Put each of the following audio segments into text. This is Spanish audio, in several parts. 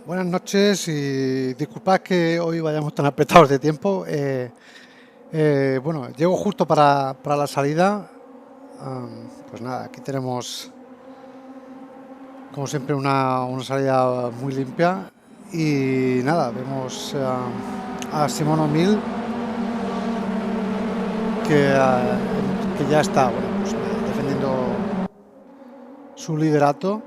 Buenas noches y disculpad que hoy vayamos tan apretados de tiempo. Bueno, llego justo para la salida. Pues nada, aquí tenemos como siempre una salida muy limpia. Y nada, vemos a Simón O'Neill que ya está bueno, pues, defendiendo su liderato,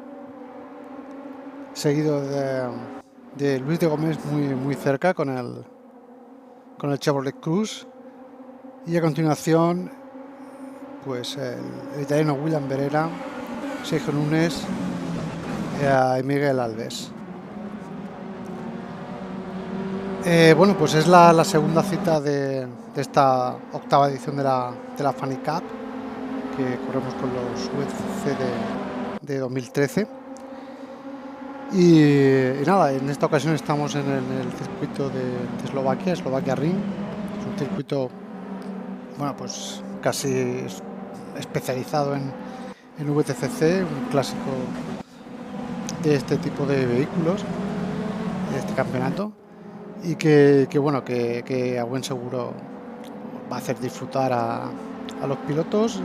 seguido de Luis de Gómez muy cerca con el Chevrolet Cruze. Y a continuación, pues el italiano William Berera, Sergio Núñez y Miguel Alves. Bueno, pues es la segunda cita de esta octava edición de la Fanny Cup que corremos con los UFC de 2013. Y nada, en esta ocasión estamos en el circuito de Eslovaquia Ring. Es un circuito, bueno, pues casi especializado en VTCC, un clásico de este tipo de vehículos, de este campeonato, y bueno, que a buen seguro va a hacer disfrutar a los pilotos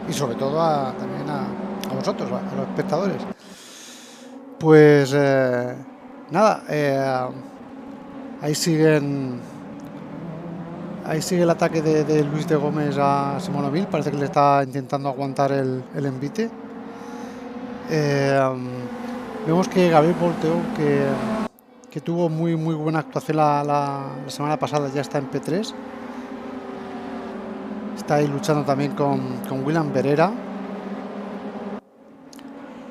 y sobre todo también a vosotros, a los espectadores. Pues nada, ahí sigue el ataque de Luis de Gómez a Simón O'Neill. Parece que le está intentando aguantar el envite. Vemos que Gabriel Volteo, que tuvo muy buena actuación la semana pasada, ya está en P3. Está ahí luchando también con William Berera.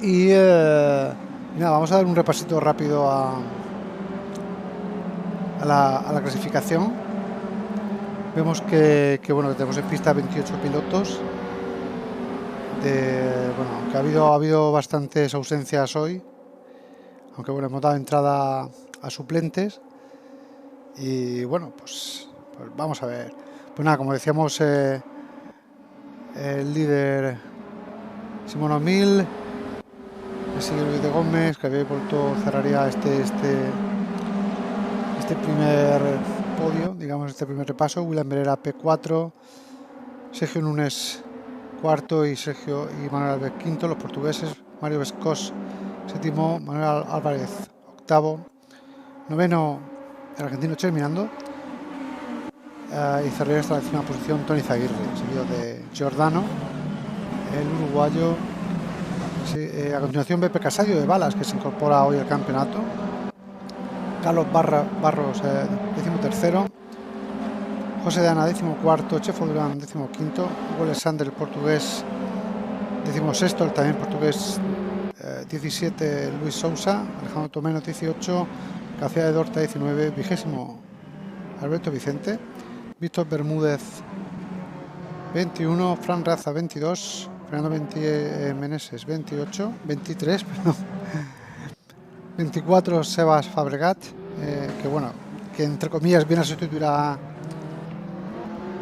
Y nada, vamos a dar un repasito rápido a la clasificación. Vemos que bueno, que tenemos en pista 28 pilotos. Bueno, que ha habido bastantes ausencias hoy, aunque bueno, hemos dado entrada a suplentes. Y bueno, pues vamos a ver. Pues nada, como decíamos, el líder Simón O'Neill, le sigue Luis de Gómez, que había vuelto, cerraría este primer podio, digamos, este primer repaso. William Berera P4, Sergio Núñez cuarto y Manuel Alves quinto, los portugueses. Mario Vescos séptimo, Manuel Álvarez octavo, noveno el argentino Terminando, y cerraría esta décima posición Tony Zaguirre, seguido de Giordano, el uruguayo. A continuación Beppe Casadio de Balas, que se incorpora hoy al campeonato. Carlos Barros, 13º. José de Ana, 14º. Chefo Durán, 15º. Hugo Alexander, el portugués, 16º. El también portugués, 17. Luis Sousa. Alejandro Tomeno, 18. García de Dorta, 19. 20º. Alberto Vicente. Víctor Bermúdez, 21. Fran Raza, 22. Fernando Meneses, 23, perdón. 24, Sebas Fabregat, que bueno, que entre comillas viene a sustituir a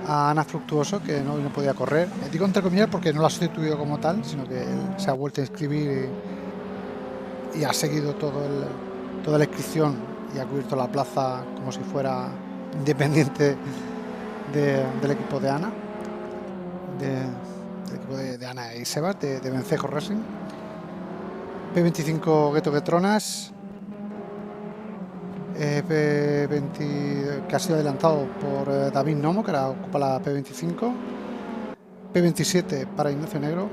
Ana Fructuoso, que no podía correr. Digo entre comillas porque no lo ha sustituido como tal, sino que él se ha vuelto a inscribir y ha seguido toda la inscripción y ha cubierto la plaza como si fuera independiente del equipo de Ana, del equipo de Ana y Sebas, de Vencejo Racing. P25 Gueto Guetronas, P20 que ha sido adelantado por David Nomo, que ahora ocupa la P25. P27 para Ignacio Negro.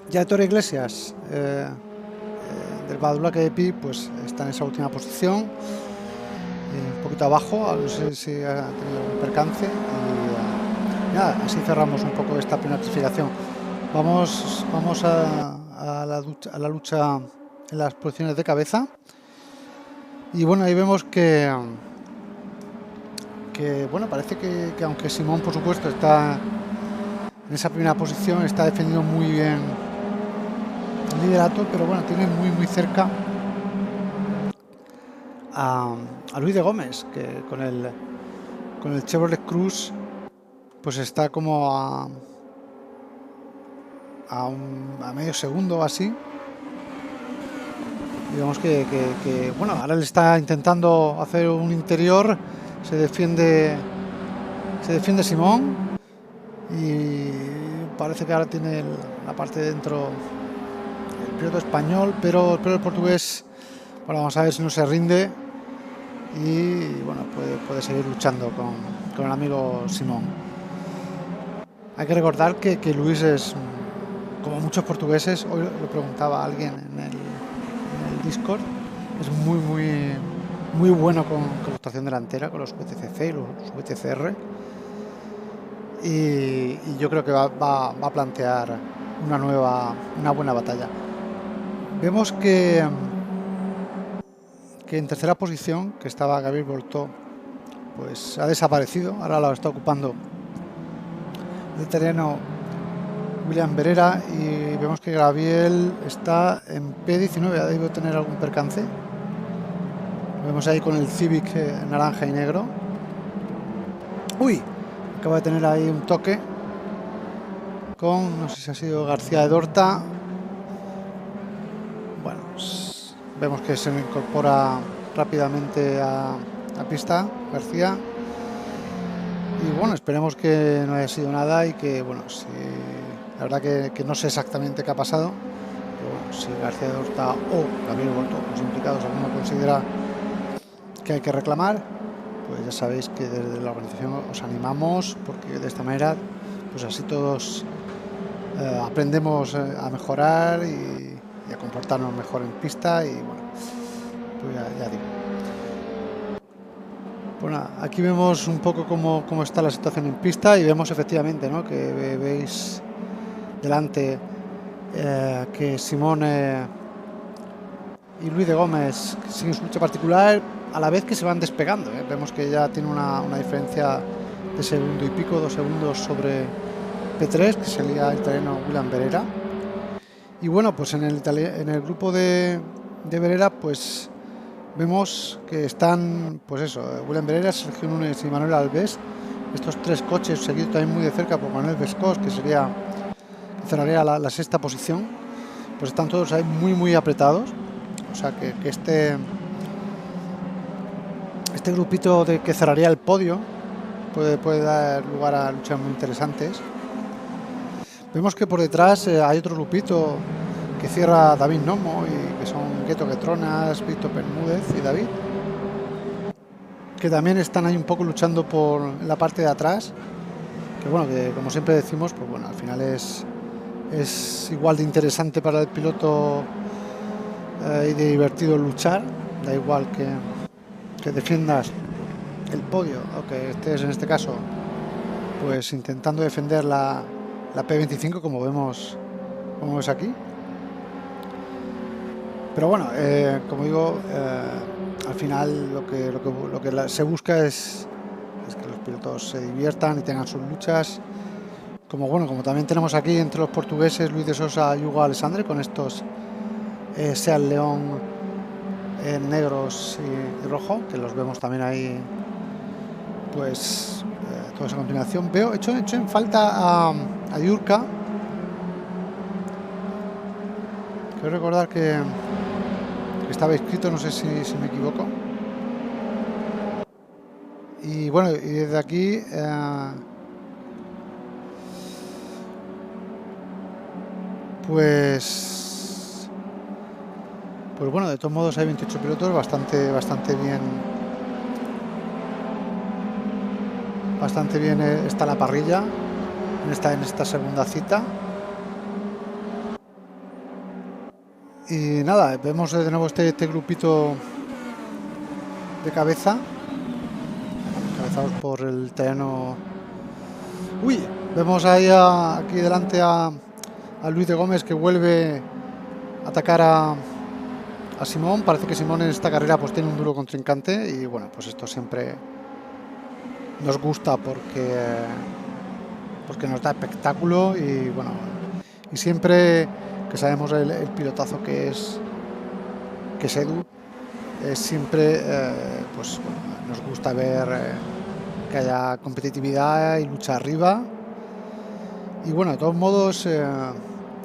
Ya Ettore Iglesias, del Badulaque de Pi, pues está en esa última posición, un poquito abajo, no sé si ha tenido un percance. Y nada, así cerramos un poco esta primera clasificación. Vamos a la lucha en las posiciones de cabeza. Y bueno, ahí vemos que bueno, parece que aunque Simón, por supuesto, está en esa primera posición, está defendiendo muy bien el liderato, pero bueno, tiene muy cerca a Luis de Gómez, que con el Chevrolet Cruze pues está como a medio segundo así. Y vemos bueno, ahora le está intentando hacer un interior, se defiende Simón y parece que ahora tiene la parte de dentro el piloto español, pero el portugués, bueno, vamos a ver si no se rinde y bueno, puede seguir luchando con el amigo Simón. Hay que recordar que Luis es, como muchos portugueses, hoy lo preguntaba alguien en el Discord, es muy bueno con la tracción delantera, con los VTCC y los VTCR, y yo creo que va a plantear una buena batalla. Vemos que en tercera posición, que estaba Gabriel Voltó, pues ha desaparecido, ahora lo está ocupando el terreno William Berera, y vemos que Gabriel está en P19, ha debido tener algún percance. Lo vemos ahí con el Civic naranja y negro. Uy, acaba de tener ahí un toque con, no sé si ha sido García de Dorta. Bueno, pues vemos que se incorpora rápidamente a pista García. Y bueno, esperemos que no haya sido nada y que, bueno, si la verdad que no sé exactamente qué ha pasado, pero bueno, si García de Horta o Gabriel Volto, los implicados, alguno considera que hay que reclamar, pues ya sabéis que desde la organización os animamos, porque de esta manera, pues así todos aprendemos a mejorar y a comportarnos mejor en pista, y bueno, pues ya digo. Bueno, aquí vemos un poco cómo está la situación en pista, y vemos efectivamente, ¿no?, que veis delante que Simón y Luis de Gómez siguen su lucha particular a la vez que se van despegando. Vemos que ya tiene una diferencia de segundo y pico, 2 segundos sobre P3, que sería el terreno William Berera. Y bueno, pues en el grupo de Berera, pues vemos que están, pues eso, William Berera, Sergio Núñez y Manuel Alves. Estos 3 coches seguidos también muy de cerca por Manuel Vescós, que cerraría la sexta posición. Pues están todos ahí muy apretados. O sea que este grupito que cerraría el podio puede dar lugar a luchas muy interesantes. Vemos que por detrás hay otro grupito que cierra David Nomo, y que son Gueto Guetronas, Víctor Bermúdez y David, que también están ahí un poco luchando por la parte de atrás, que bueno, que como siempre decimos, pues bueno, al final es igual de interesante para el piloto y de divertido luchar, da igual que defiendas el podio o que estés en este caso pues intentando defender la P25, como vemos aquí. Pero bueno, como digo, al final lo que se busca es que los pilotos se diviertan y tengan sus luchas, como también tenemos aquí entre los portugueses Luis de Sosa y Hugo Alessandre, con estos Seat León negros y rojo, que los vemos también ahí, pues todos a continuación. Veo hecho en falta a Yurka. Quiero recordar que estaba inscrito, no sé si me equivoco. Y bueno, y desde aquí pues bueno, de todos modos hay 28 pilotos, bastante bien está la parrilla en esta segunda cita. Y nada, vemos de nuevo este grupito de cabeza, encabezados por el terreno. Uy, vemos ahí aquí delante a Luis de Gómez, que vuelve a atacar a Simón. Parece que Simón en esta carrera pues tiene un duro contrincante, y bueno, pues esto siempre nos gusta porque nos da espectáculo, y bueno, y siempre que sabemos el pilotazo que es Edu, siempre pues bueno, nos gusta ver que haya competitividad y lucha arriba. Y bueno, de todos modos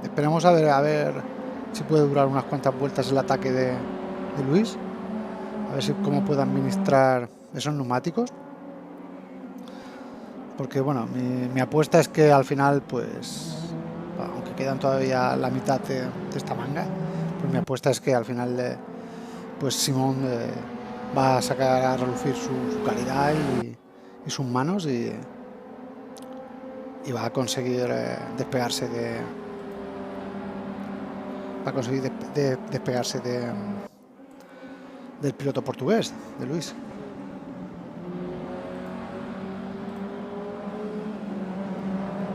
esperemos a ver si puede durar unas cuantas vueltas el ataque de Luis, a ver si cómo puede administrar esos neumáticos, porque bueno, mi apuesta es que al final, pues aunque quedan todavía la mitad de esta manga, pues mi apuesta es que al final pues Simón va a sacar a relucir su calidad y sus manos, y va a conseguir despegarse del piloto portugués, de Luis.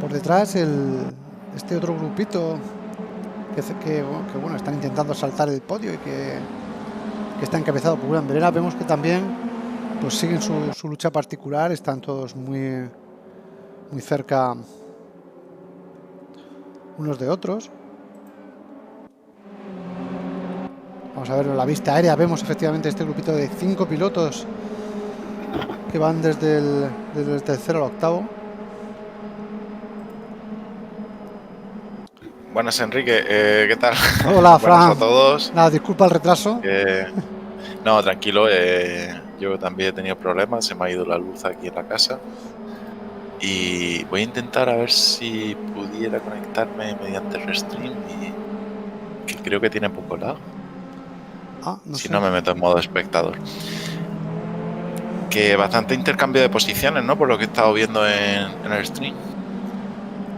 Por detrás este otro grupito que bueno, están intentando saltar el podio y que está encabezado por William Berera. Vemos que también pues siguen su lucha particular, están todos muy cerca unos de otros. Vamos a ver la vista aérea, vemos efectivamente este grupito de 5 pilotos que van desde el tercero al octavo. Buenas, Enrique, ¿qué tal? Hola, Fran. Buenas a todos. Nada, disculpa el retraso. No, tranquilo, yo también he tenido problemas, se me ha ido la luz aquí en la casa y voy a intentar a ver si pudiera conectarme mediante el Restream, y que creo que tiene poco lag. Si no, me meto en modo espectador. Que bastante intercambio de posiciones, ¿no? Por lo que he estado viendo en el stream.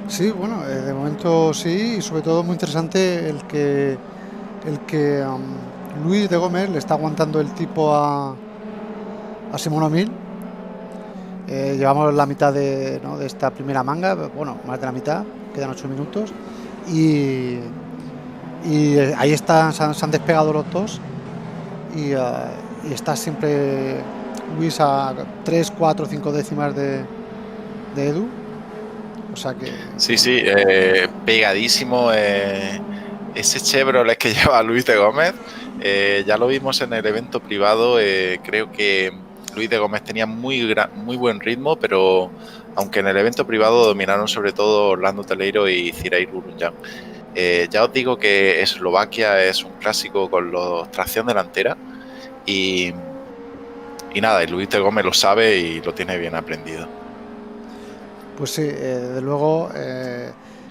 Sí, bueno, de momento sí, y sobre todo muy interesante el que Luis de Gómez le está aguantando el tipo a Simón O'Mill. Llevamos la mitad de esta primera manga, bueno, más de la mitad, quedan 8 minutos, y ahí están, se han despegado los dos, y está siempre Luis a 3, 4, 5 décimas de Edu. O sea que... Sí, pegadísimo. Ese Chevrolet que lleva Luis de Gómez, ya lo vimos en el evento privado. Creo que Luis de Gómez tenía muy buen ritmo, pero aunque en el evento privado dominaron sobre todo Orlando Teleiro y Cyril Gurunjan. Ya os digo que Eslovaquia es un clásico con los tracción delantera, y nada, y Luis de Gómez lo sabe y lo tiene bien aprendido. Pues sí, desde luego,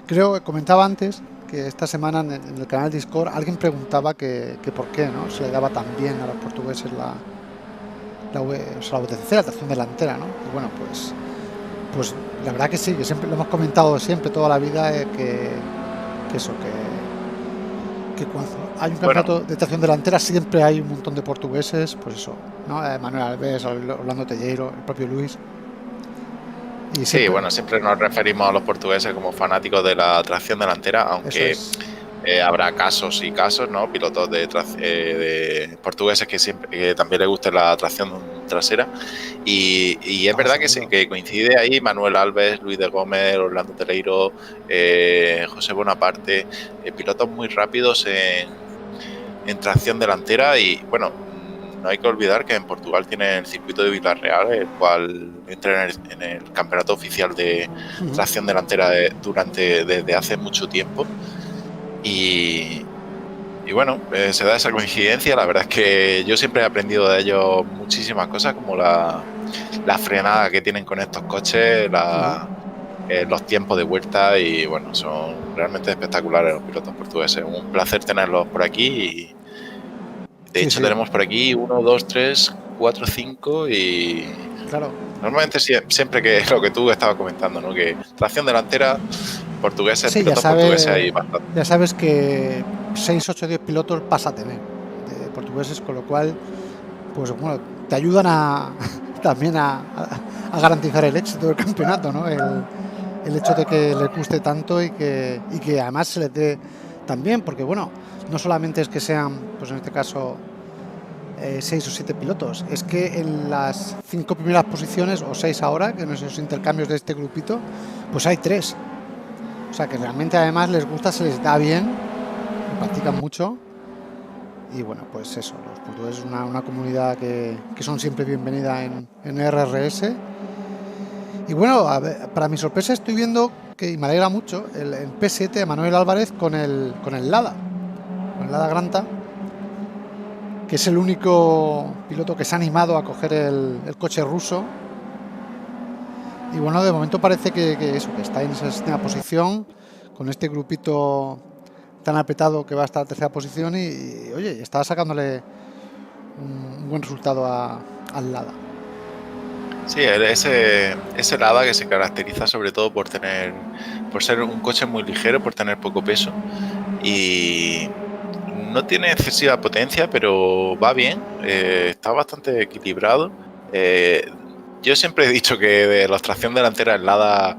creo que comentaba antes que esta semana en el canal Discord alguien preguntaba que por qué no se le daba tan bien a los portugueses la WTCC, la tracción delantera, ¿no? Y bueno, pues la verdad que sí, que siempre lo hemos comentado siempre toda la vida, que cuando hay un campeonato de tracción delantera siempre hay un montón de portugueses, pues eso, ¿no? Manuel Alves, Orlando Telleiro, el propio Luis. Y sí, bueno, siempre nos referimos a los portugueses como fanáticos de la tracción delantera, aunque habrá casos y casos, ¿no? Pilotos de portugueses que también les guste la tracción trasera, y es verdad que sí, que coincide ahí Manuel Alves, Luis de Gómez, Orlando Teleiro, José Bonaparte, pilotos muy rápidos en tracción delantera. Y bueno, no hay que olvidar que en Portugal tiene el circuito de Villarreal, el cual entra en el campeonato oficial de tracción delantera desde hace mucho tiempo. Y bueno, se da esa coincidencia. La verdad es que yo siempre he aprendido de ellos muchísimas cosas, como la frenada que tienen con estos coches, los tiempos de vuelta, y bueno, son realmente espectaculares los pilotos portugueses. Un placer tenerlos por aquí, y de hecho tenemos por aquí 1, 2, 3, 4, 5 y... Claro. Normalmente siempre que lo que tú estabas comentando, ¿no? Que tracción delantera, portugueses, sí, pilotos portugueses hay bastante. Ya sabes que 6, 8, 10 pilotos vas a tener de portugueses, con lo cual, pues bueno, te ayudan también a garantizar el éxito del campeonato, ¿no? El hecho de que les guste tanto y que además se les dé también, porque bueno, no solamente es que sean, pues en este caso, 6 o 7 pilotos, es que en las 5 primeras posiciones, o 6 ahora, que en esos intercambios de este grupito, pues hay 3. O sea que realmente además les gusta, se les da bien, practican mucho. Y bueno, pues eso, los portugueses es una comunidad que son siempre bienvenida en RRS. Y bueno, para mi sorpresa estoy viendo que, y me alegra mucho, el P7 de Manuel Álvarez con el Lada Granta. que es el único piloto que se ha animado a coger el coche ruso. Y bueno, de momento parece que está en esa sexta posición, con este grupito tan apretado que va hasta la tercera posición y oye, está sacándole un buen resultado al Lada. Sí, ese Lada que se caracteriza sobre todo por ser un coche muy ligero, por tener poco peso y no tiene excesiva potencia, pero va bien, está bastante equilibrado. Yo siempre he dicho que de la tracción delantera el Lada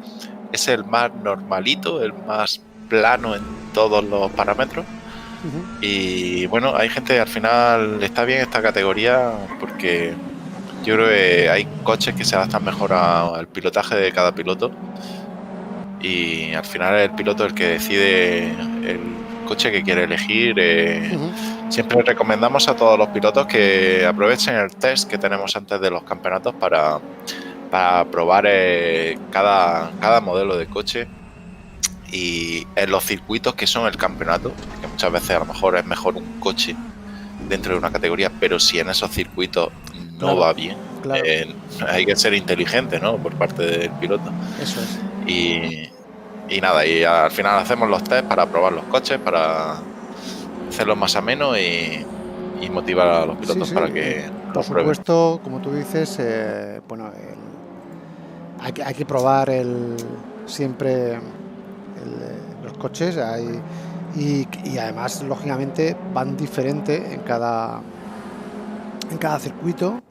es el más normalito, el más plano en todos los parámetros. Y bueno, hay gente, al final está bien esta categoría porque yo creo que hay coches que se adaptan mejor al pilotaje de cada piloto y al final es el piloto el que decide el coche que quiere elegir. Siempre recomendamos a todos los pilotos que aprovechen el test que tenemos antes de los campeonatos para probar cada modelo de coche y en los circuitos que son el campeonato, que muchas veces a lo mejor es mejor un coche dentro de una categoría, pero si en esos circuitos no va bien, hay que ser inteligente, ¿no? Por parte del piloto. Eso es. Y nada, y al final hacemos los test para probar los coches, para hacerlos más amenos y motivar a los pilotos para que por supuesto, como tú dices, bueno, hay que probar siempre los coches y además lógicamente van diferente en cada circuito,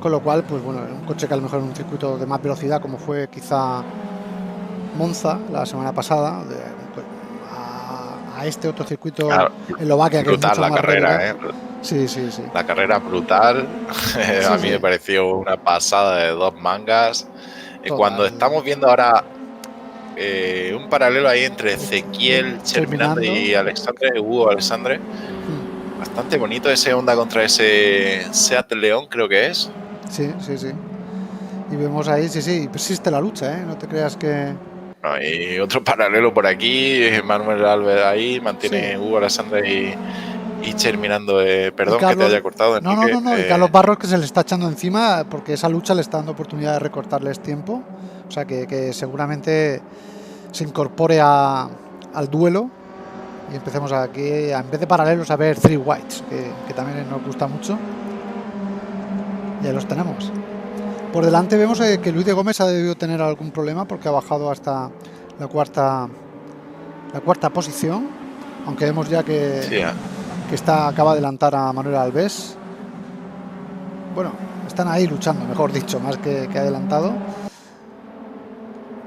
con lo cual pues bueno, un coche que a lo mejor en un circuito de más velocidad como fue quizá Monza la semana pasada, a este otro circuito en Eslovaquia, que brutal, es mucho la carrera, regular. Sí. La carrera brutal. A mí me pareció una pasada de dos mangas. Cuando estamos viendo ahora un paralelo ahí entre Ezequiel Cherminando y Hugo Alexandre, bastante bonito ese Honda contra ese Seat León, creo que es. Sí. Y vemos ahí, persiste la lucha, no te creas que... No, y otro paralelo por aquí, Manuel Alves ahí, mantiene Hugo Alexandre y Cherminando, perdón Carlos, que te haya cortado, Enrique. No, y Carlos Barros que se le está echando encima porque esa lucha le está dando oportunidad de recortarles tiempo, o sea que seguramente se incorpore al duelo y empecemos aquí, en vez de paralelos, a ver three whites, que también nos gusta mucho. Ya los tenemos. Por delante vemos que Luis de Gómez ha debido tener algún problema porque ha bajado hasta la cuarta posición, aunque vemos ya que acaba de adelantar a Manuel Alves. Bueno, están ahí luchando, mejor dicho, más que adelantado.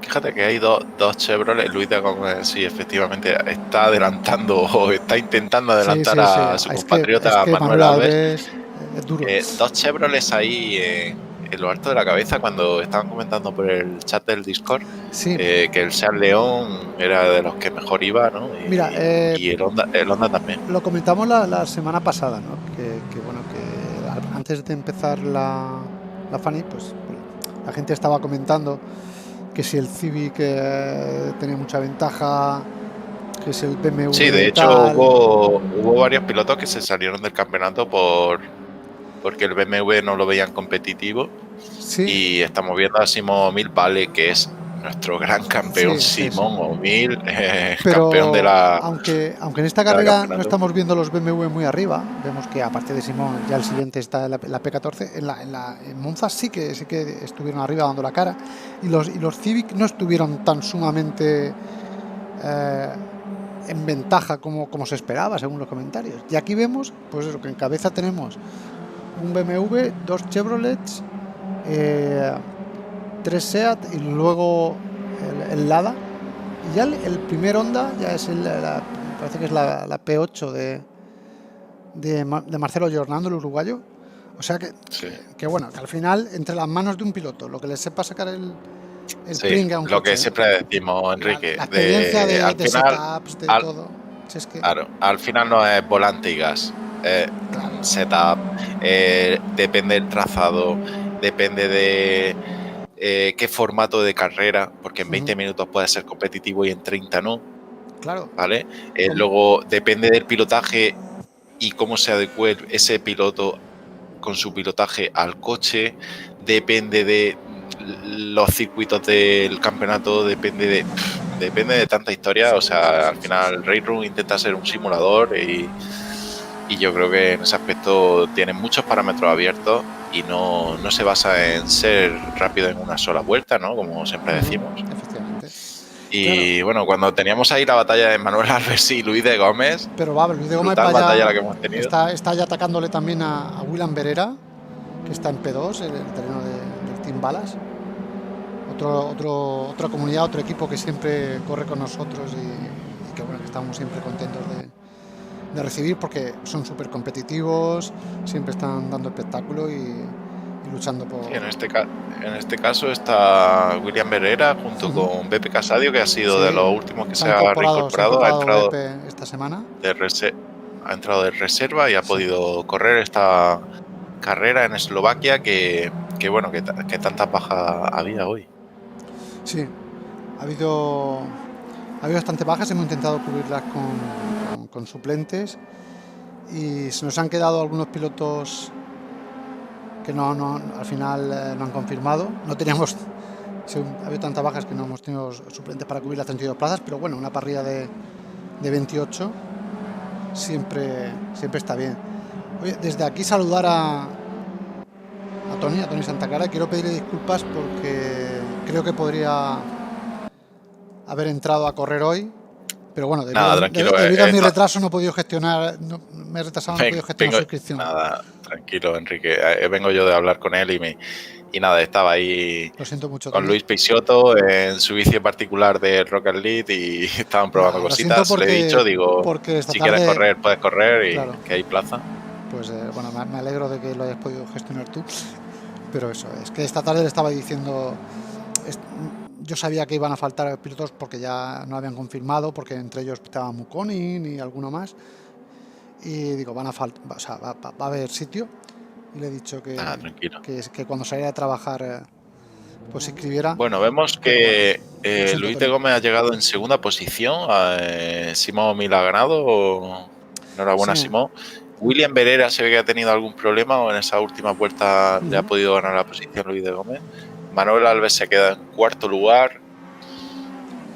Fíjate que hay dos Chevrolet. Luis de Gómez sí, efectivamente está adelantando o está intentando adelantar a su compatriota Manuel Alves. Es duro. Dos Chevrolets ahí en lo alto de la cabeza cuando estaban comentando por el chat del Discord que el Seat León era de los que mejor iba, ¿no? Y el Honda también. Lo comentamos la semana pasada, ¿no? Que bueno, que antes de empezar la Fanny, pues la gente estaba comentando que si el Civic tenía mucha ventaja, que si el BMW... Sí, de hecho hubo varios pilotos que se salieron del campeonato porque el BMW no lo veían competitivo. Y estamos viendo a Simón O'Mill, vale, que es nuestro gran campeón, Simón O'Mill, campeón de la... Aunque en esta carrera no estamos viendo los BMW muy arriba, vemos que aparte de Simón ya el siguiente está la P14, en Monza sí que estuvieron arriba dando la cara, y los Civic no estuvieron tan sumamente en ventaja como se esperaba según los comentarios. Y aquí vemos pues eso, que en cabeza tenemos un BMW, dos Chevrolets, 3 Seat y luego el Lada, y ya el primer Honda ya es parece que es la P8 de Marcelo Giordano, el uruguayo. O sea que bueno, que al final entre las manos de un piloto lo que le sepa sacar el pringue a un lo coche, que siempre decimos, Enrique, la experiencia de final, setups, de todo. Es que... Claro, al final no es volante y gas, setup, depende del trazado, depende de qué formato de carrera, porque en 20 minutos puede ser competitivo y en 30 no. Claro. ¿Vale? Luego depende del pilotaje y cómo se adecue ese piloto con su pilotaje al coche, depende de los circuitos del campeonato, depende de tanta historia. O sea, al final Race Room intenta ser un simulador y yo creo que en ese aspecto tiene muchos parámetros abiertos y no se basa en ser rápido en una sola vuelta, ¿no? Como siempre decimos. Efectivamente. Y claro, bueno, cuando teníamos ahí la batalla de Manuel Alves y Luis de Gómez, pero va, Luis de Gómez batalla la que hemos tenido. Está ya atacándole también a William Berera, que está en P2, en el terreno del Team Balas. Otra comunidad, otro equipo que siempre corre con nosotros y que bueno, que estamos siempre contentos de recibir, porque son súper competitivos, siempre están dando espectáculo y luchando por... Sí, en este caso está William Berera junto con Beppe Casadio, que ha sido de los últimos que se ha reincorporado. Ha entrado esta semana. Ha entrado de reserva y ha podido correr esta carrera en Eslovaquia que bueno, que tantas bajas había hoy. Sí, ha habido bastantes bajas, hemos intentado cubrirlas con suplentes y se nos han quedado algunos pilotos que al final no han confirmado. No teníamos, ha habido tantas bajas que no hemos tenido suplentes para cubrir las 32 plazas, pero bueno, una parrilla de 28 siempre está bien. Oye, desde aquí saludar a Tony Santa Clara. Quiero pedirle disculpas porque creo que podría haber entrado a correr hoy, pero bueno, debido a mi retraso no he podido gestionar, me he retrasado, no he podido gestionar su inscripción. Nada, tranquilo, Enrique. Vengo yo de hablar con él y nada, estaba ahí. Lo siento mucho, con Luis Peixoto en su bici particular de Rocket League y estaban probando cositas. Le he dicho, si quieres correr, puedes correr y claro, que hay plaza. Pues bueno, me alegro de que lo hayas podido gestionar tú, pero eso, es que esta tarde le estaba diciendo... Yo sabía que iban a faltar pilotos porque ya no habían confirmado, porque entre ellos estaba Mukonin y alguno más. Y digo, van a faltar, o sea, va a haber sitio. Y le he dicho que cuando saliera a trabajar, pues se inscribiera. Bueno, vemos que Luis de Gómez ha llegado en segunda posición. Simón Mil ha ganado. Enhorabuena, sí. Simón. William Berera se ve que ha tenido algún problema o en esa última vuelta le ha podido ganar la posición Luis de Gómez. Manuel Alves se queda en cuarto lugar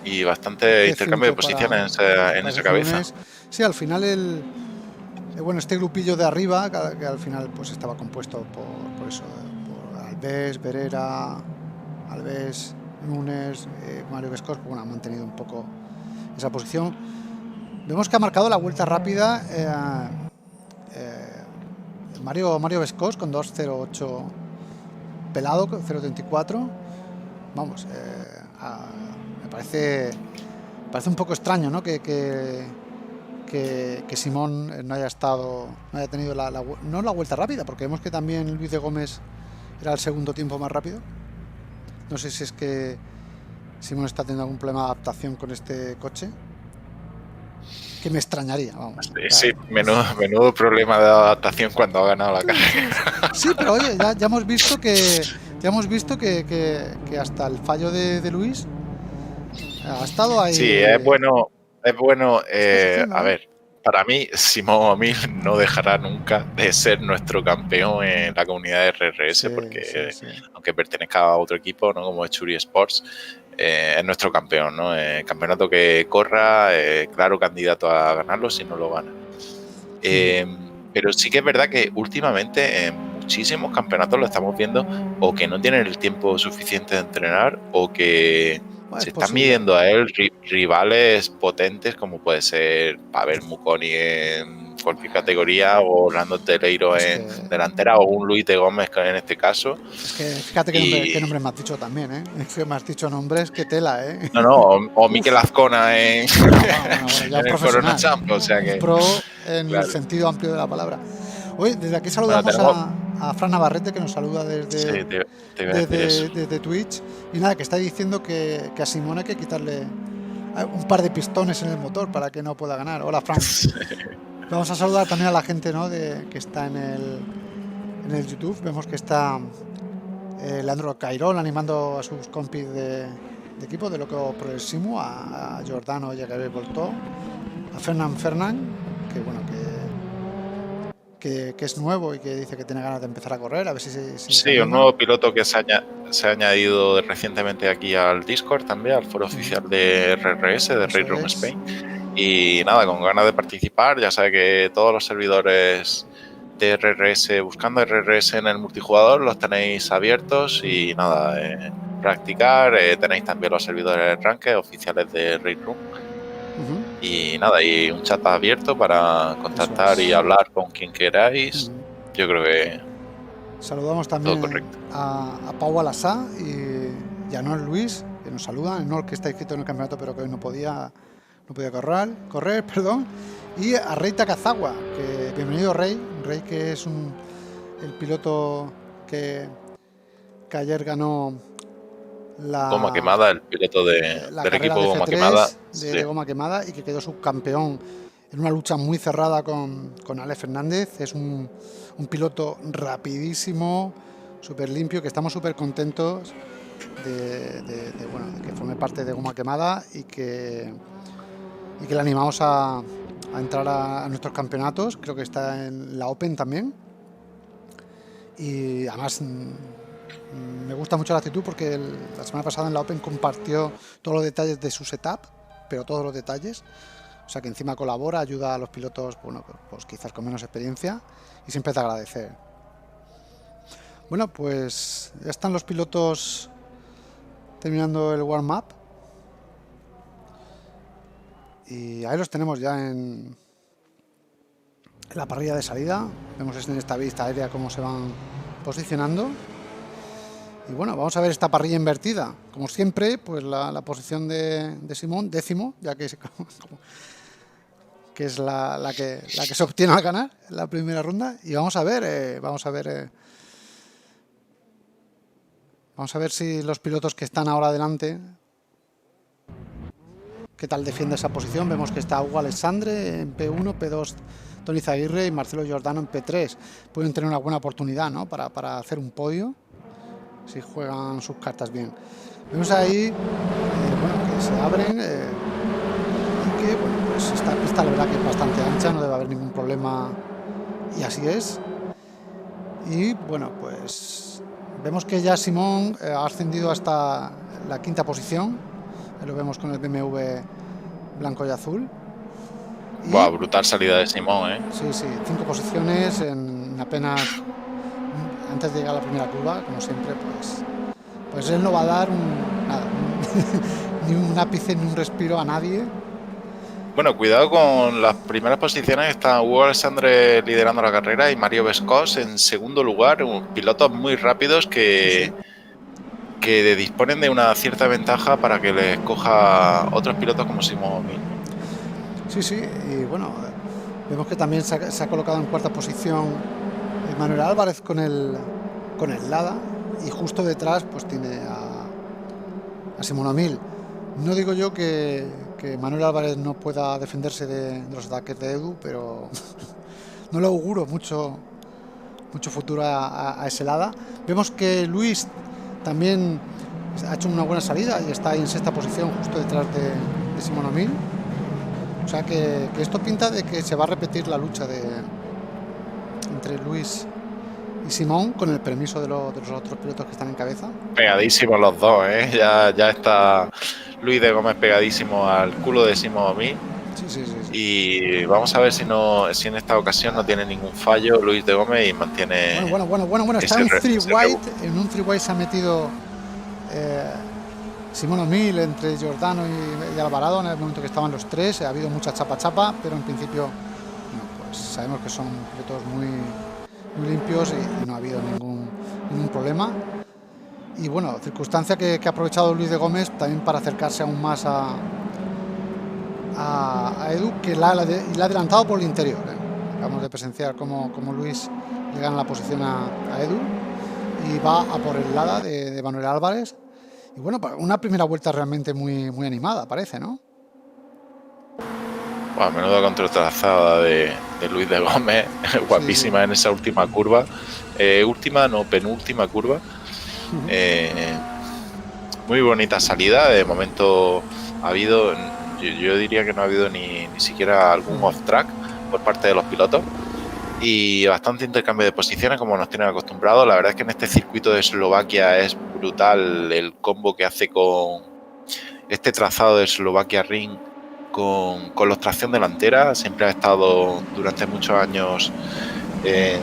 y bastante intercambio de posiciones en esa cabeza. Sí, al final este grupillo de arriba, que al final pues estaba compuesto por eso, por Alves, Berera, Alves, Núñez, Mario Vescos, bueno, ha mantenido un poco esa posición. Vemos que ha marcado la vuelta rápida Mario Vescos con 2.08 pelado, 0.34. Vamos, me parece un poco extraño, ¿no? Que Simón no haya tenido no la vuelta rápida, porque vemos que también Luis de Gómez era el segundo tiempo más rápido. No sé si es que Simón está teniendo algún problema de adaptación con este coche, que me extrañaría, vamos. Sí, menudo problema de adaptación cuando ha ganado la carrera. Sí, pero oye, ya hemos visto que hasta el fallo de Luis ha estado ahí. Sí, es bueno. A ver, para mí, Simón Mil no dejará nunca de ser nuestro campeón en la comunidad de RRS, porque aunque pertenezca a otro equipo, ¿no? Como es Churi Sports, es nuestro campeón, ¿no? Campeonato que corra, claro candidato a ganarlo si no lo gana. Pero sí que es verdad que últimamente en muchísimos campeonatos lo estamos viendo o que no tienen el tiempo suficiente de entrenar o que se están midiendo a él rivales potentes como puede ser Pavel Muconi en cualquier categoría o Orlando Teleiro en delantera o un Luis de Gómez en este caso. Es que fíjate qué nombres me has dicho también, ¿eh? Es que me has dicho nombres que tela, ¿eh? O Mikel Azcona en el Corona Champ, o sea que... Pro en el sentido amplio de la palabra. Oye, desde aquí saludamos a Fran Navarrete, que nos saluda desde Twitch. Y nada, que está diciendo que a Simón hay que quitarle un par de pistones en el motor para que no pueda ganar. Hola, Fran. Vamos a saludar también a la gente, ¿no? Que está en el YouTube. Vemos que está Leandro Cairón animando a sus compis de equipo de Loco Progresivo, a Giordano Jagabé Voltó, a Fernán, que bueno, que es nuevo y que dice que tiene ganas de empezar a correr, a ver si sí, un nuevo piloto que se ha añadido recientemente aquí al Discord también, al foro oficial de RRS, de Race Room Spain. Y nada, con ganas de participar. Ya sabe que todos los servidores de RRS, buscando RRS en el multijugador, los tenéis abiertos y nada, practicar. Tenéis también los servidores Ranked oficiales de Race Room. Y nada, y un chat abierto para contactar y hablar con quien queráis. Yo creo que saludamos también a Pau Alasá y a Noel Luis, que nos saludan. Noel, que está inscrito en el campeonato, pero que hoy no podía correr, y a Rey Takazawa, que bienvenido Rey, que es el piloto que ayer ganó la Goma Quemada, el piloto del equipo de Goma Quemada, de Goma Quemada, y que quedó subcampeón en una lucha muy cerrada con Ale Fernández. Es un piloto rapidísimo, súper limpio, que estamos súper contentos de que forme parte de Goma Quemada y que le animamos a entrar a nuestros campeonatos. Creo que está en la Open también, y además me gusta mucho la actitud, porque la semana pasada en la Open compartió todos los detalles de su setup, pero todos los detalles, o sea que encima colabora, ayuda a los pilotos, pues quizás con menos experiencia, y siempre te agradecer. Bueno, pues ya están los pilotos terminando el warm-up. Y ahí los tenemos ya en la parrilla de salida. Vemos en esta vista aérea cómo se van posicionando. Y bueno, vamos a ver esta parrilla invertida. Como siempre, pues la posición de Simón, 10º, ya que es la que se obtiene al ganar en la primera ronda. Y vamos a ver si los pilotos que están ahora adelante, qué tal defiende esa posición. Vemos que está Hugo Alexandre en P1, P2 Tony Zaguirre y Marcelo Giordano en P3. Pueden tener una buena oportunidad, ¿no?, para hacer un podio si juegan sus cartas bien. Vemos ahí que se abren y que pues esta pista la verdad que es bastante ancha, no debe haber ningún problema, y así es. Y bueno, pues vemos que ya Simón ha ascendido hasta la 5ª posición. Ahí lo vemos con el BMW blanco y azul. Wow, brutal salida de Simón, ¿eh? Sí, 5 posiciones en apenas antes de llegar a la primera curva, como siempre, pues él no va a dar ni un ápice ni un respiro a nadie. Bueno, cuidado con las primeras posiciones. Está Hugo Alexandre liderando la carrera y Mario Vescos en segundo lugar. Pilotos muy rápidos que disponen de una cierta ventaja para que les coja otros pilotos como Simón. Sí, y bueno, vemos que también se ha colocado en 4ª posición Manuel Álvarez con el Lada, y justo detrás pues tiene a Simón O'Mill. No digo yo que Manuel Álvarez no pueda defenderse de los ataques de Edu, pero no le auguro mucho futuro a ese Lada. Vemos que Luis también ha hecho una buena salida y está ahí en 6ª posición, justo detrás de Simón O'Mill. O sea que esto pinta de que se va a repetir la lucha entre Luis y Simón, con el permiso de los otros pilotos que están en cabeza. Pegadísimos los dos, ¿eh? Ya está Luis de Gómez pegadísimo al culo de Simón O'Mill. Sí. Y vamos a ver si en esta ocasión no tiene ningún fallo Luis de Gómez y mantiene. Bueno. Está en un 3-wide se ha metido Simón O'Mill entre Giordano y Alvarado en el momento que estaban los tres. Ha habido mucha chapa, pero en principio pues sabemos que son pilotos muy limpios y no ha habido ningún problema. Y bueno, circunstancia que ha aprovechado Luis de Gómez también para acercarse aún más a Edu, que la ha adelantado por el interior. Acabamos de presenciar cómo Luis le gana la posición a Edu y va a por el Lada de Manuel Álvarez. Y bueno, una primera vuelta realmente muy animada, parece, ¿no? Bueno, menuda contratrazada de Luis de Gómez, guapísima en esa última curva. Penúltima curva. Muy bonita salida. De momento ha habido, yo diría que no ha habido ni siquiera algún off-track por parte de los pilotos. y bastante intercambio de posiciones como nos tienen acostumbrados. La verdad es que en este circuito de Eslovaquia es brutal el combo que hace con este trazado de Eslovaquia Ring con los tracción delantera. Siempre ha estado durante muchos años en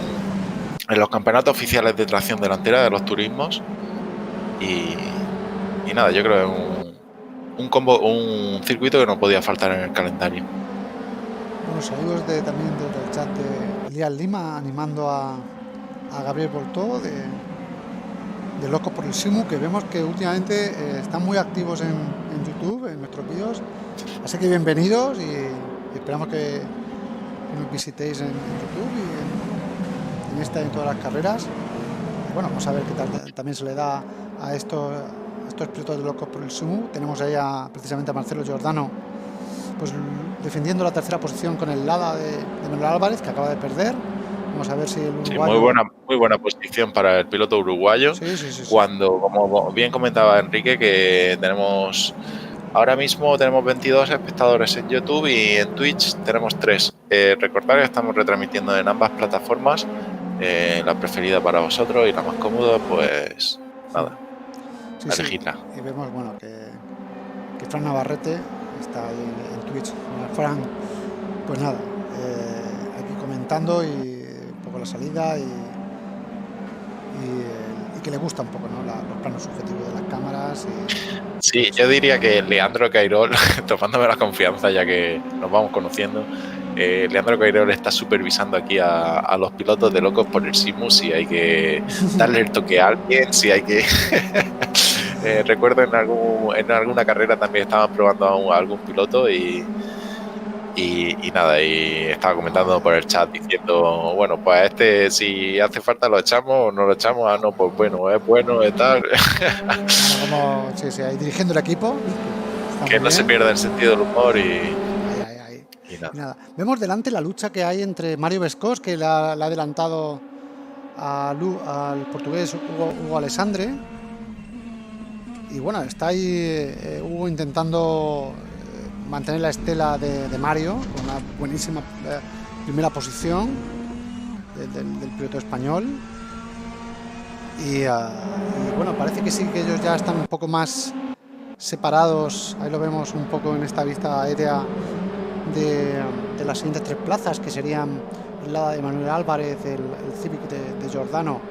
los campeonatos oficiales de tracción delantera de los turismos y nada, yo creo que es un circuito que no podía faltar en el calendario. Bueno, saludos también desde el chat de Elías Lima animando a Gabriel Boltó de Locos por el Simu, que vemos que últimamente están muy activos en YouTube, en nuestros vídeos. Así que bienvenidos y esperamos que nos visitéis en YouTube y en esta y en todas las carreras. Y bueno, vamos a ver qué tal también se le da a estos pilotos de Locos por el Simu. Tenemos ahí precisamente a Marcelo Giordano, pues defendiendo la tercera posición con el Lada de Manuel Álvarez, que acaba de perder. Vamos a ver si el uruguayo... Sí, muy buena posición para el piloto uruguayo. Sí. Cuando, como bien comentaba Enrique, que ahora mismo tenemos 22 espectadores en YouTube y en Twitch tenemos 3. Recordad que estamos retransmitiendo en ambas plataformas. La preferida para vosotros y la más cómoda, pues nada, elegidla. Y vemos, bueno, que Fran Navarrete está ahí en Twitch. Fran, pues nada, aquí comentando y un poco la salida y que le gusta un poco, ¿no? Los planos subjetivos de las cámaras. Sí, yo diría que Leandro Cairol, tomándome la confianza ya que nos vamos conociendo, Leandro Cairol está supervisando aquí a los pilotos de Locos por el Simu, si hay que darle el toque a alguien, si hay que... recuerdo en alguna carrera también estaban probando a algún piloto y nada, y estaba comentando por el chat diciendo, bueno, pues si hace falta lo echamos o no lo echamos, no, pues bueno, es bueno, es tal. Sí, ahí dirigiendo el equipo. Que no se pierda el sentido del humor y nada. Vemos delante la lucha que hay entre Mario Vescós, que le ha adelantado al portugués Hugo Alessandre. Y bueno, está ahí Hugo intentando mantener la estela de Mario, con una buenísima primera posición del piloto español. Y bueno, parece que sí, que ellos ya están un poco más separados. Ahí lo vemos un poco en esta vista aérea de las siguientes 3 plazas, que serían la de Manuel Álvarez, el Civic de Giordano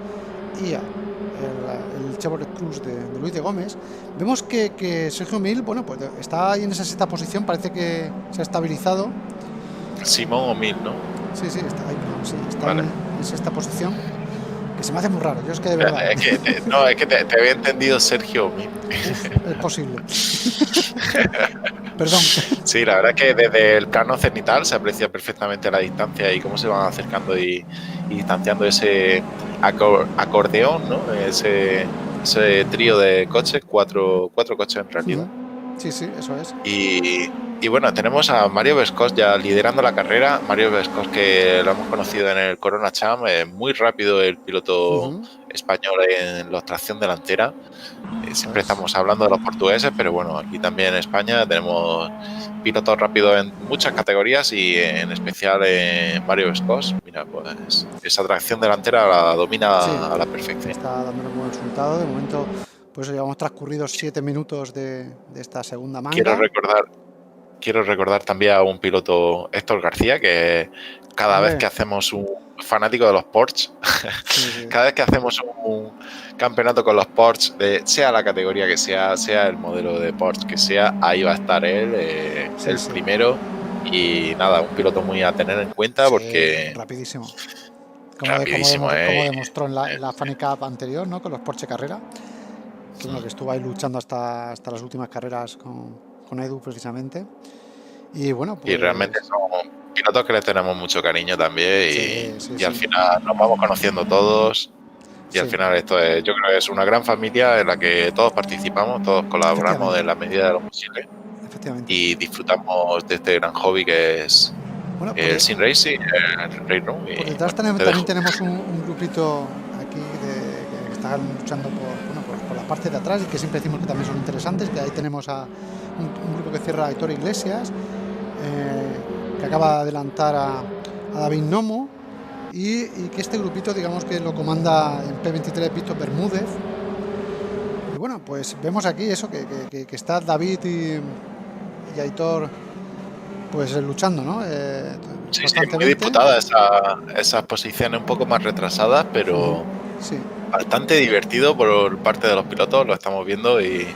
y el Chevrolet Cruz de Luis de Gómez. Vemos que Sergio Mil, bueno, pues está ahí en esa sexta posición, parece que se ha estabilizado. Simón o Mil, ¿no? Sí, está ahí, está vale. en sexta posición, que se me hace muy raro. Yo es que de verdad... Es que te había entendido Sergio o Mil. Es posible. Perdón. Sí, la verdad es que desde el plano cenital se aprecia perfectamente la distancia y cómo se van acercando y distanciando ese acordeón, ¿no? Ese trío de coches, cuatro coches en realidad. Sí, eso es. Y bueno, tenemos a Mario Vescós ya liderando la carrera. Mario Vescós, que lo hemos conocido en el Corona Cham, muy rápido el piloto español en la tracción delantera. Siempre estamos hablando de los portugueses, pero bueno, aquí también en España tenemos pilotos rápidos en muchas categorías y en especial en Mario Vescós. Mira, pues esa tracción delantera la domina a la perfección. Está dando un buen resultado. De momento, pues llevamos transcurridos 7 minutos de esta segunda manga. Quiero recordar también a un piloto, Héctor García, que cada vez que hacemos un fanático de los Porsche, cada vez que hacemos un campeonato con los Porsche, sea la categoría que sea el modelo de Porsche que sea, ahí va a estar él, el primero. Y nada, un piloto muy a tener en cuenta porque... Rapidísimo. Como demostró en la Funny Cup anterior, ¿no? Con los Porsche Carrera. Que estuvo ahí luchando hasta las últimas carreras con Edu precisamente. Y bueno, pues... Y realmente son pilotos que les tenemos mucho cariño también y al final nos vamos conociendo todos y al final esto es, yo creo que es una gran familia en la que todos participamos, todos colaboramos en la medida de lo posible y disfrutamos de este gran hobby que es el Sim Racing, el Race Room. Por detrás también tenemos un grupito aquí que están luchando por la parte de atrás y que siempre decimos que también son interesantes, que ahí tenemos a un grupo que cierra a Aitor Iglesias, que acaba de adelantar a David Nomo, y que este grupito, digamos que lo comanda en P23 Víctor Bermúdez. Y bueno, pues vemos aquí eso, que está David y Aitor pues luchando, ¿no? Sí, muy disputada esas posiciones un poco más retrasadas, pero sí, bastante divertido por parte de los pilotos, lo estamos viendo y...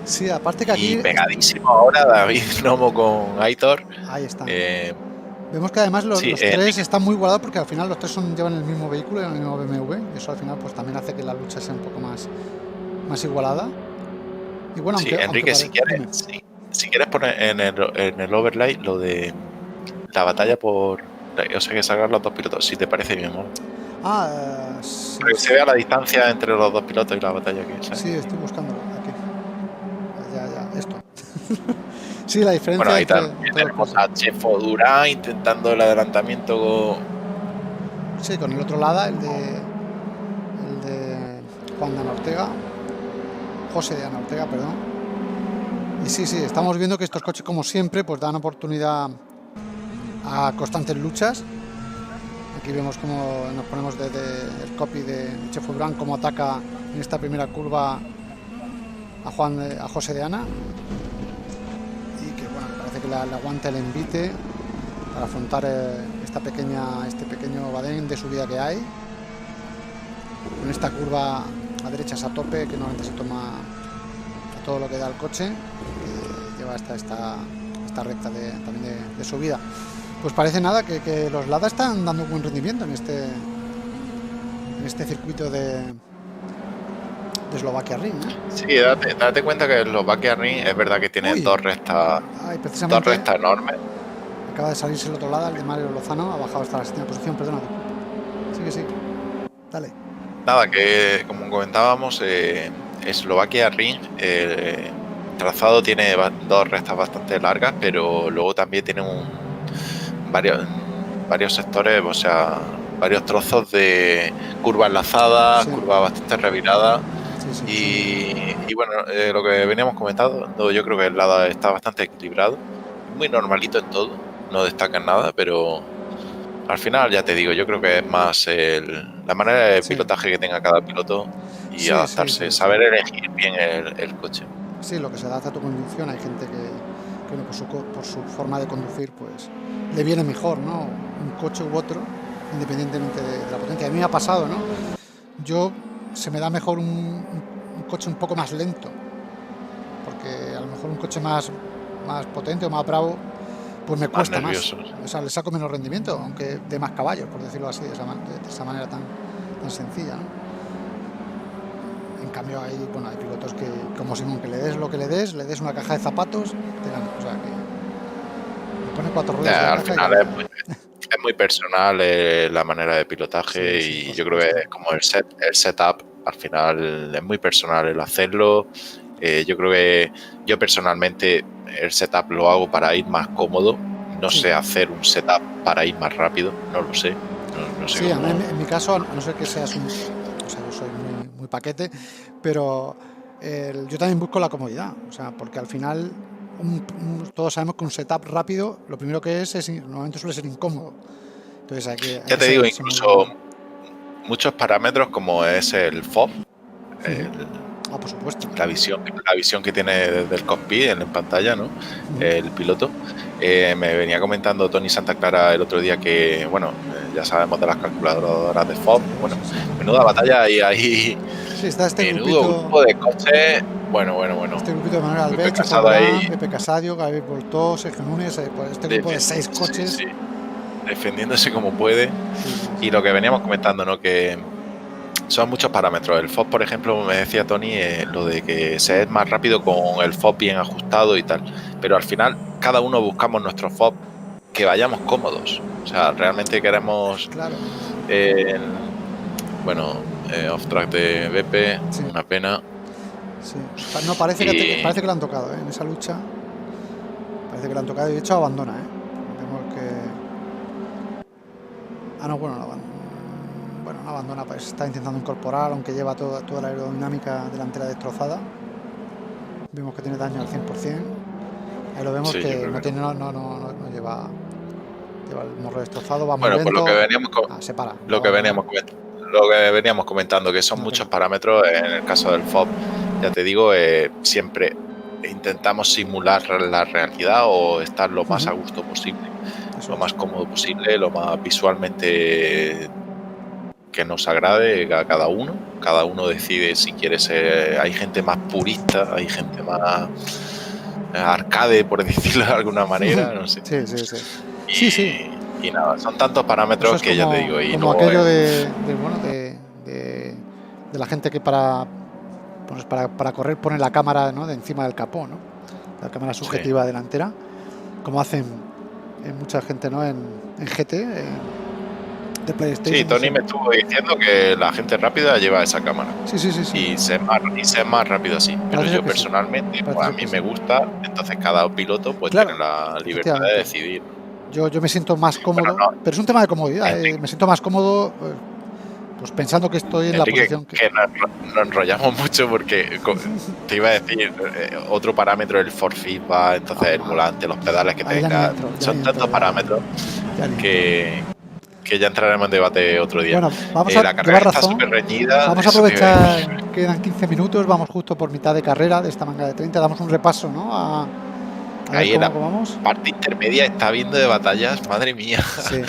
Sí, aparte que aquí... Y pegadísimo ahora David Nomo con Aitor. Ahí están. Vemos que además los tres están muy igualados porque al final los tres llevan el mismo vehículo, el mismo BMW, y eso al final pues también hace que la lucha sea un poco más igualada. Y bueno, sí, Enrique, si quieres poner en el overlay lo de la batalla por... O sea, que salgan los dos pilotos, si te parece bien, ¿no? Sí, para que se vea la distancia entre los dos pilotos y la batalla que sale. Sí, estoy buscándolo aquí. Ya, esto. Sí, la diferencia. Bueno, ahí también tenemos a Chefo Durán intentando el adelantamiento. Sí, con el otro lado, el de Juan de Ana Ortega. José de Ana Ortega, perdón. Y sí, estamos viendo que estos coches, como siempre, pues dan oportunidad a constantes luchas. Aquí vemos cómo nos ponemos desde el copy de Chefo Durán, cómo ataca en esta primera curva a José de Ana. Y que bueno, parece que le aguanta el envite para afrontar este pequeño badén de subida que hay. En esta curva a derechas a tope, que normalmente se toma a todo lo que da el coche, que lleva hasta esta recta también de subida. Pues parece nada que los Lada están dando buen rendimiento en este circuito de Eslovaquia Ring, ¿eh? Sí, date cuenta que Eslovaquia Ring es verdad que tiene dos rectas enormes. Acaba de salirse el otro lado, el de Mario Lozano, ha bajado hasta la 7ª posición, perdona. Sí. Dale. Nada, que como comentábamos, Eslovaquia Ring, el trazado tiene dos rectas bastante largas, pero luego también tiene varios sectores, o sea, varios trozos de curvas enlazadas, curvas bastante reviradas. Y bueno, lo que veníamos comentando, yo creo que el Lada está bastante equilibrado, muy normalito en todo, no destaca en nada, pero al final, ya te digo, yo creo que es más la manera de pilotaje que tenga cada piloto y adaptarse, saber elegir bien el coche. Sí, lo que se adapta a tu conducción. Hay gente que por su forma de conducir, pues le viene mejor, ¿no? Un coche u otro, independientemente de la potencia. A mí me ha pasado, ¿no? Se me da mejor un coche un poco más lento, porque a lo mejor un coche más potente o más bravo, pues me cuesta más. O sea, le saco menos rendimiento, aunque de más caballos, por decirlo así, de esa manera tan sencilla, ¿no? En cambio hay pilotos que, como Simón, que le des lo que le des una caja de zapatos, te gana. O sea, que le pone 4 ruedas. Al final es muy personal la manera de pilotaje y yo creo que como el setup, al final es muy personal el hacerlo. Yo creo que yo personalmente el setup lo hago para ir más cómodo. No sé hacer un setup para ir más rápido, no lo sé. No sé cómo... en mi caso, a no ser que seas un... O sea, yo soy muy paquete, pero yo también busco la comodidad. O sea, porque al final todos sabemos que un setup rápido, lo primero que normalmente suele ser incómodo. Entonces ya te digo, incluso muchos parámetros como es el FOV, por supuesto. La visión que tiene desde el cockpit en pantalla, ¿no? El piloto. Me venía comentando Tony Santa Clara el otro día que, bueno, ya sabemos de las calculadoras de FOV. Bueno, menuda batalla y ahí. Sí, está grupo de coches. Bueno. Este grupito de Manuel Albert, Pepe Casadio, Gabriel Voltó, Sergio Núñez, este grupo de 6 coches. Sí. Defendiéndose como puede. Y lo que veníamos comentando, ¿no? Que son muchos parámetros. El FOV, por ejemplo, me decía Tony, lo de que se es más rápido con el FOV bien ajustado y tal. Pero al final, cada uno buscamos nuestro FOV que vayamos cómodos. O sea, realmente queremos... Claro. Off-track de BP, una pena. Sí. No, parece que le han tocado, en esa lucha. Parece que le han tocado y de hecho abandona, Vemos que... no abandona, pues está intentando incorporar, aunque lleva toda la aerodinámica delantera destrozada. Vemos que tiene daño al 100%. Ahí lo vemos que no lleva lleva el morro destrozado, va muy Bueno, lento. pues Se para. Lo que veníamos comentando, que son muchos parámetros. En el caso del FOB, ya te digo, siempre intentamos simular la realidad o estar lo más a gusto posible, lo más cómodo posible, lo más visualmente que nos agrade a cada uno. Cada uno decide si quiere ser. Hay gente más purista, hay gente más arcade, por decirlo de alguna manera, no sé. Sí. Y nada, son tantos parámetros que ya te digo. Y como aquello de la gente que para correr pone la cámara, ¿no?, de encima del capó, ¿no? La cámara subjetiva delantera, como hacen mucha gente, ¿no?, en GT, de PlayStation. Sí, Tony me estuvo diciendo que la gente rápida lleva esa cámara. Sí. Y ser más rápido así. Pero yo personalmente, pues a mí me gusta, entonces cada piloto pues tiene la libertad de decidir. Yo me siento más cómodo, pero es un tema de comodidad. Me siento más cómodo pues pensando que estoy en la posición que nos enrollamos mucho, porque te iba a decir otro parámetro, el force feedback, entonces el volante, los pedales que tenga, son tantos parámetros que ya entraremos en debate otro día. Bueno, vamos a la carrera está súper reñida. Vamos a aprovechar, quedan 15 minutos, vamos justo por mitad de carrera de esta manga de 30, damos un repaso, ¿no? A ahí en la parte intermedia está viendo de batallas, madre mía. Sí.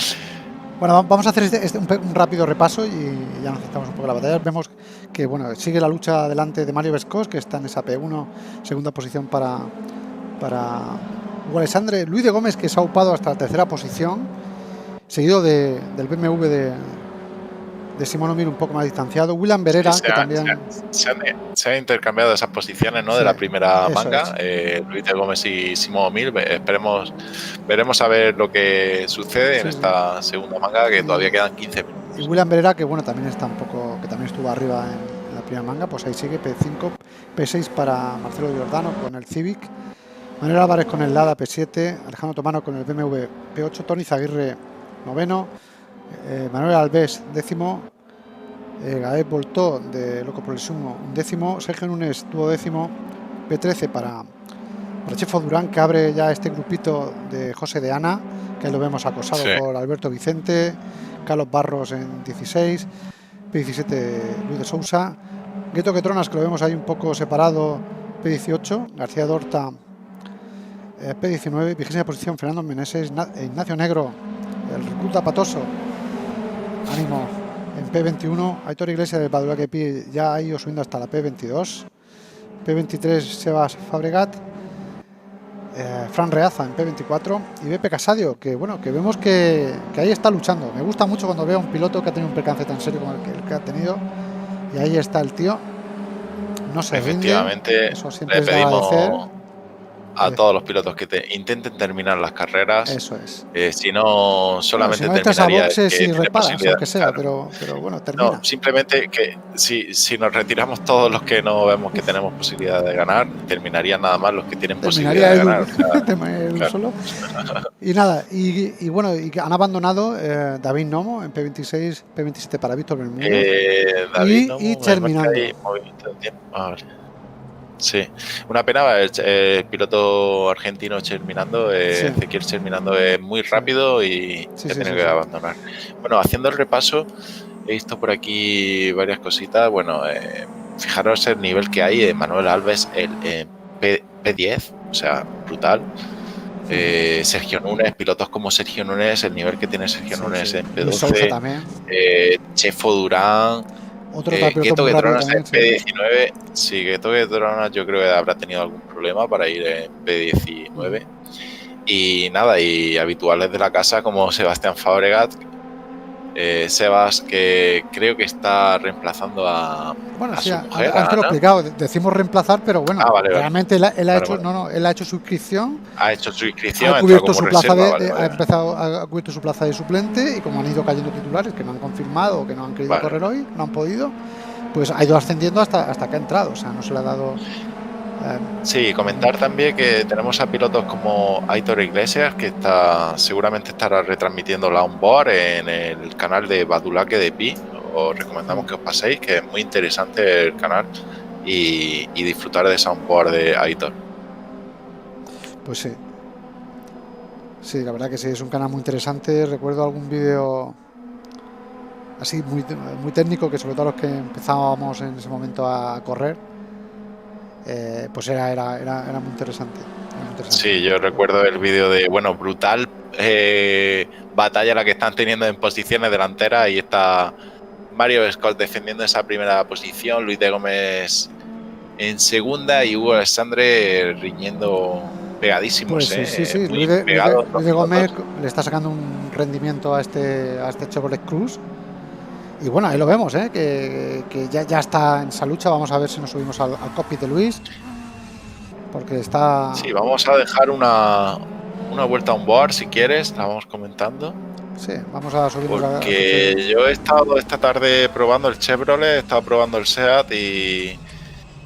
Bueno, vamos a hacer un rápido repaso y ya nos centramos un poco en la batalla. Vemos que bueno, sigue la lucha delante de Mario Vescos, que está en esa P1, segunda posición para Hugo Alessandre. Luis de Gómez, que se ha upado hasta la tercera posición, seguido del BMW de Simón O'Meara, un poco más distanciado. William Berera, que también se han intercambiado esas posiciones, ¿no? De la primera manga, Luis de Gómez y Simón O'Meara. Veremos a ver lo que sucede en esta segunda manga, que todavía quedan 15 minutos. Y William Berera, que bueno, también está que también estuvo arriba en la primera manga, pues ahí sigue P5, P6 para Marcelo Giordano con el Civic, Manuel Álvarez con el Lada P7, Alejandro Tomano con el BMW P8, Tony Zaguirre noveno, Manuel Alves décimo, Gael Boltó de Loco por el Sumo un décimo, Sergio Núñez duodécimo, P13 para Chefo Durán, que abre ya este grupito de José de Ana, que lo vemos acosado por Alberto Vicente, Carlos Barros en 16, P17 Luis de Sousa, Gueto Quetronas, que lo vemos ahí un poco separado, P18, García Dorta P19, 20ª posición Fernando Meneses, Ignacio Negro, el recluta patoso, ánimo, en P21, Aitor Iglesias del Padua que pide, ya ha ido subiendo hasta la P22, P23 Sebas Fabregat, Fran Reaza en P24 y Beppe Casadio, que bueno, que vemos que ahí está luchando. Me gusta mucho cuando veo a un piloto que ha tenido un percance tan serio como el que ha tenido, y ahí está el tío, no se rinde. Efectivamente, eso siempre le pedimos a todos los pilotos que intenten terminar las carreras. Eso es. Si no, solamente si no terminaría a boxes y reparas, aunque sea, pero bueno, termina. No, simplemente que si nos retiramos todos los que no vemos que tenemos posibilidad de ganar, terminarían nada más los que tienen posibilidad de ganar. Claro. Solo. Y nada, y bueno, y que han abandonado David Nomo en P26, P27 para Víctor Bermúdez. Y terminando. Sí, una pena. El piloto argentino Terminando, Ezequiel Terminando, es muy rápido y ha tenido que abandonar. Bueno, haciendo el repaso, he visto por aquí varias cositas. Bueno, fijaros el nivel que hay de Manuel Alves, el P10, o sea, brutal. Sergio Núñez, pilotos como Sergio Núñez, el nivel que tiene Sergio Núñez en P12, Chefo Durán, Gueto Quetronas en P19. Sí, Gueto Quetronas yo creo que habrá tenido algún problema para ir en P19. Y nada, y habituales de la casa como Sebastián Fabregat, Sebas, que creo que está reemplazando a su mujer. Antes lo he explicado, decimos reemplazar, pero bueno, realmente él ha hecho su inscripción. Ha hecho su inscripción, ha cubierto su plaza ha cubierto su plaza de suplente, y como han ido cayendo titulares que no han confirmado o que no han querido correr hoy, no han podido, pues ha ido ascendiendo hasta que ha entrado, o sea, no se le ha dado. Sí, comentar también que tenemos a pilotos como Aitor Iglesias, que seguramente estará retransmitiendo la onboard en el canal de Badulaque de Pi. Os recomendamos que os paséis, que es muy interesante el canal, y disfrutar de esa onboard de Aitor. Pues sí. Sí, la verdad que sí, es un canal muy interesante. Recuerdo algún vídeo así muy técnico, que sobre todo los que empezábamos en ese momento a correr, pues era muy interesante. Sí, yo recuerdo el vídeo de, brutal batalla la que están teniendo en posiciones delanteras, y está Mario Scott defendiendo esa primera posición, Luis de Gómez en segunda y Hugo Alessandre riñendo pegadísimos. Pues sí. Muy Luis de Gómez pilotos. le está sacando un rendimiento a este Chevrolet Cruze. Y bueno, ahí lo vemos, que ya está en esa lucha. Vamos a ver si nos subimos al cockpit de Luis, porque está... Sí, vamos a dejar una vuelta on board si quieres, la vamos comentando. Sí, vamos a subirnos porque yo he estado esta tarde probando el Chevrolet, he estado probando el Seat y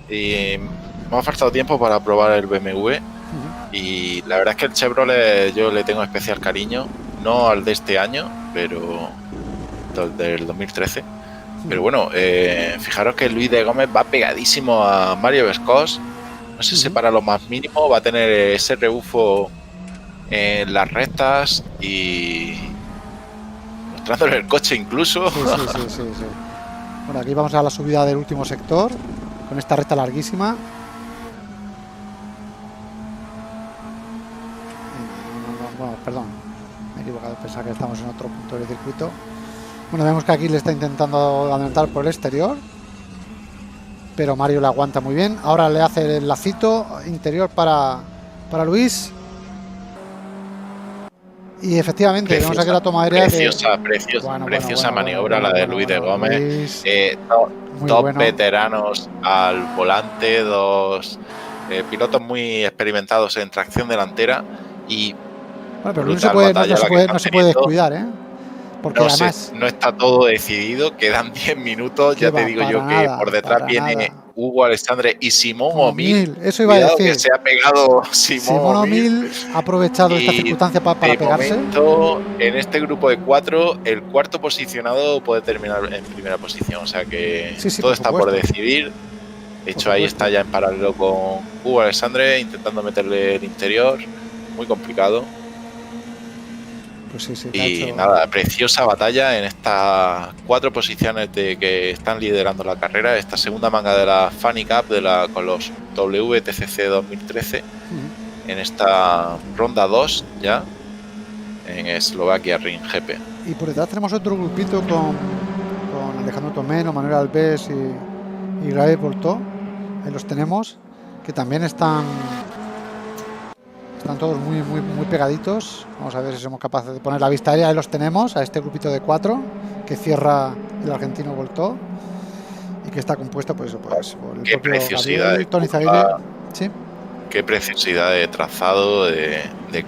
me ha faltado tiempo para probar el BMW. Y la verdad es que el Chevrolet yo le tengo especial cariño, no al de este año, pero del 2013. Pero bueno, fijaros que Luis de Gómez va pegadísimo a Mario Vescos. No se separa lo más mínimo, va a tener ese rebufo en las rectas y mostrándole el coche incluso. Sí. Bueno, aquí vamos a la subida del último sector, con esta recta larguísima. Bueno, perdón, me he equivocado, pensaba que estamos en otro punto del circuito. Bueno, vemos que aquí le está intentando adelantar por el exterior, pero Mario le aguanta muy bien. Ahora le hace el lacito interior para Luis. Y efectivamente, vemos aquí la toma aérea. Preciosa maniobra la de Luis de Gómez. Dos veteranos al volante, dos pilotos muy experimentados en tracción delantera. Y bueno, pero Luis no se puede descuidar, porque además no está todo decidido, quedan 10 minutos. Ya te digo yo que por detrás viene Hugo Alessandre y Simón O'Mill. Eso iba a decir. Que se ha pegado Simón O'Mill. Ha aprovechado esta circunstancia para pegarse. Momento, en este grupo de 4, el cuarto posicionado puede terminar en primera posición. O sea que todo está por decidir. De hecho, ahí está ya en paralelo con Hugo Alessandre, intentando meterle el interior. Muy complicado. Pues y nada, preciosa batalla en estas 4 posiciones de que están liderando la carrera. Esta segunda manga de la Funny Cup con los WTCC 2013 en esta ronda 2 ya en Eslovaquia Ring GP. Y por detrás tenemos otro grupito con Alejandro Tomeno, Manuel Alves y Raúl Portó. Ahí los tenemos, que también están todos muy pegaditos. Vamos a ver si somos capaces de poner la vista aérea. Ahí los tenemos, a este grupito de 4 que cierra el argentino Voltó y que está compuesto por qué preciosidad Gabriel, Tony Zaguirre. Sí. Qué preciosidad de trazado, de